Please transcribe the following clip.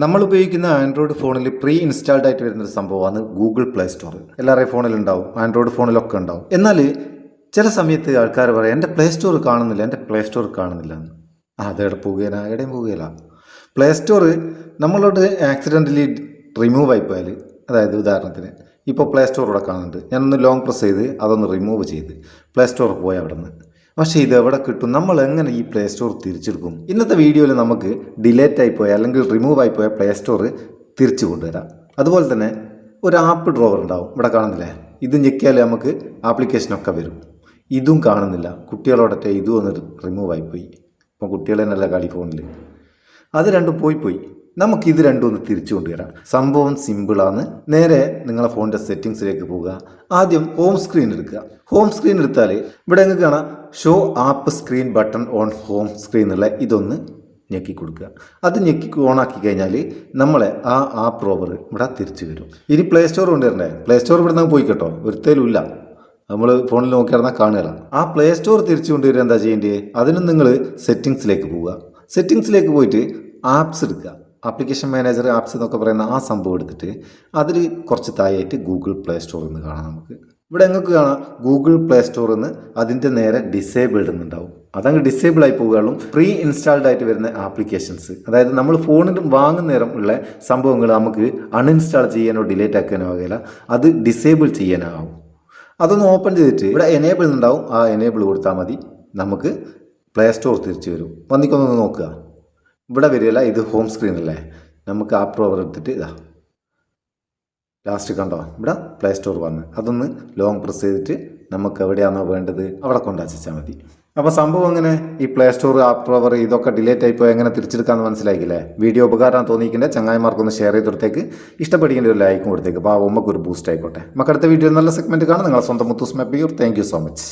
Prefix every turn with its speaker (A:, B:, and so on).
A: നമ്മൾ ഉപയോഗിക്കുന്ന ആൻഡ്രോയിഡ് ഫോണിൽ പ്രീ ഇൻസ്റ്റാൾഡ് ആയിട്ട് വരുന്നൊരു സംഭവമാണ് ഗൂഗിൾ പ്ലേ സ്റ്റോർ. എല്ലാവരുടെയും ഫോണിലുണ്ടാവും, ആൻഡ്രോയിഡ് ഫോണിലൊക്കെ ഉണ്ടാവും. എന്നാൽ ചില സമയത്ത് ആൾക്കാർ പറയും എൻ്റെ പ്ലേ സ്റ്റോർ കാണുന്നില്ല എന്ന്. അതെവിടെ പോവുകയില്ല, എവിടെയും പോവുകയില്ല. പ്ലേ സ്റ്റോർ നമ്മളോട് ആക്സിഡൻ്റലി റിമൂവ് ആയിപ്പോയാൽ, അതായത് ഉദാഹരണത്തിന് ഇപ്പോൾ പ്ലേ സ്റ്റോർ ഇവിടെ കാണുന്നുണ്ട്, ഞാനൊന്ന് ലോങ് പ്രസ് ചെയ്ത് അതൊന്ന് റിമൂവ് ചെയ്ത് പ്ലേ സ്റ്റോർ പോയി അവിടെ നിന്ന്. പക്ഷേ ഇത് എവിടെ കിട്ടും? നമ്മൾ എങ്ങനെ ഈ പ്ലേ സ്റ്റോർ തിരിച്ചെടുക്കും? ഇന്നത്തെ വീഡിയോയിൽ നമുക്ക് ഡിലേറ്റ് ആയിപ്പോയ അല്ലെങ്കിൽ റിമൂവ് ആയിപ്പോയ പ്ലേ സ്റ്റോർ തിരിച്ചു കൊണ്ടുവരാം. അതുപോലെ തന്നെ ഒരു ആപ്പ് ഡ്രോവർ ഉണ്ടാവും, ഇവിടെ കാണുന്നില്ലേ? ഇത് ഞെക്കിയാൽ നമുക്ക് ആപ്ലിക്കേഷനൊക്കെ വരും. ഇതും കാണുന്നില്ല. കുട്ടികളോടൊക്കെ ഇതും ഒന്ന് റിമൂവ് ആയിപ്പോയി. ഇപ്പം കുട്ടികൾ തന്നെയല്ല കളി ഫോണിൽ. അത് രണ്ടും പോയി. നമുക്ക് ഇത് രണ്ടും ഒന്ന് തിരിച്ചു കൊണ്ടുവരാം. സംഭവം സിമ്പിളാണ്. നേരെ നിങ്ങളെ ഫോണിൻ്റെ സെറ്റിങ്സിലേക്ക് പോവുക. ആദ്യം ഹോം സ്ക്രീൻ എടുക്കുക. ഹോം സ്ക്രീൻ എടുത്താൽ ഇവിടെ നിങ്ങൾക്ക് കാണാം show app screen button on home screen എന്നുള്ള ഇതൊന്ന് ഞെക്കി കൊടുക്കുക. അത് ഞെക്കി ഓണാക്കി കഴിഞ്ഞാൽ നമ്മളെ ആ ആപ്പ് റോവർ ഇവിടെ തിരിച്ചു വരും. ഇനി പ്ലേ സ്റ്റോർ കൊണ്ടുവരണ്ടേ? പ്ലേ സ്റ്റോർ ഇവിടെ നിന്ന് പോയി കേട്ടോ, ഒരിക്കലും ഇല്ല. നമ്മൾ ഫോണിൽ നോക്കിയാൽ കാണുകയില്ല. ആ പ്ലേ സ്റ്റോർ തിരിച്ചു കൊണ്ടുവരിക എന്താ ചെയ്യേണ്ടത്? അതിനും നിങ്ങൾ സെറ്റിങ്സിലേക്ക് പോവുക. സെറ്റിങ്സിലേക്ക് പോയിട്ട് ആപ്സ് എടുക്കുക. ആപ്ലിക്കേഷൻ മാനേജർ ആപ്സ് എന്നൊക്കെ പറയുന്ന ആ സംഭവം എടുത്തിട്ട് അതിൽ കുറച്ച് താഴെയായിട്ട് ഗൂഗിൾ പ്ലേ സ്റ്റോർ എന്ന് കാണാം. നമുക്ക് ഇവിടെ നിങ്ങൾക്ക് കാണാം ഗൂഗിൾ പ്ലേ സ്റ്റോർ എന്ന്, അതിൻ്റെ നേരെ ഡിസേബിൾഡ് എന്നുണ്ടാവും. അതങ്ങ് ഡിസേബിൾ ആയി പോകുകയുള്ളൂ. പ്രീ ഇൻസ്റ്റാൾഡ് ആയിട്ട് വരുന്ന ആപ്ലിക്കേഷൻസ്, അതായത് നമ്മൾ ഫോണിൽ വാങ്ങുന്ന നേരം ഉള്ള സംഭവങ്ങൾ നമുക്ക് അൺഇൻസ്റ്റാൾ ചെയ്യാനോ ഡിലീറ്റ് ആക്കാനോ ആകില്ല, അത് ഡിസേബിൾ ചെയ്യാനാവും. അതൊന്ന് ഓപ്പൺ ചെയ്തിട്ട് ഇവിടെ എനേബിൾ ഉണ്ടാവും, ആ എനേബിൾ കൊടുത്താൽ മതി. നമുക്ക് പ്ലേ സ്റ്റോർ തിരിച്ചു വരും. വന്നിക്കൊന്നൊന്ന് നോക്കുക. ഇവിടെ വരികയില്ല, ഇത് ഹോം സ്ക്രീൻ അല്ലേ. നമുക്ക് ആപ്പ് ഡ്രോവർ എടുത്തിട്ട് ഇതാ ലാസ്റ്റ് കണ്ടോ, ഇവിടെ പ്ലേ സ്റ്റോർ വന്ന് അതൊന്ന് ലോങ് പ്രസ് ചെയ്തിട്ട് നമുക്ക് എവിടെയാണോ വേണ്ടത് അവിടെ കൊണ്ടുവച്ചാൽ മതി. അപ്പോൾ സംഭവം എങ്ങനെ ഈ പ്ലേ സ്റ്റോർ ആപ്പ് ഡ്രോവർ ഇതൊക്കെ ഡിലേറ്റ് ആയിപ്പോൾ എങ്ങനെ തിരിച്ചെടുക്കാമെന്ന് മനസ്സിലാക്കില്ലേ? വീഡിയോ ഉപകാരം തോന്നിയിട്ടുണ്ട്. ചങ്ങായിമാർക്കൊന്ന് ഷെയർ ചെയ്തെടുത്തേക്ക്, ഇഷ്ടപ്പെടിക്കേണ്ട ഒരു ലൈക്കും കൊടുത്തേക്ക്. അപ്പോൾ ആ ഉമ്മക്കൊരു ബൂസ്റ്റ് ആയിക്കോട്ടെ. നമുക്ക് അടുത്ത വീഡിയോ നല്ല സെഗ്മെൻറ്റ് കാണാം. നിങ്ങളെ സ്വന്തം Muthoos Meppayur. Thank you so much.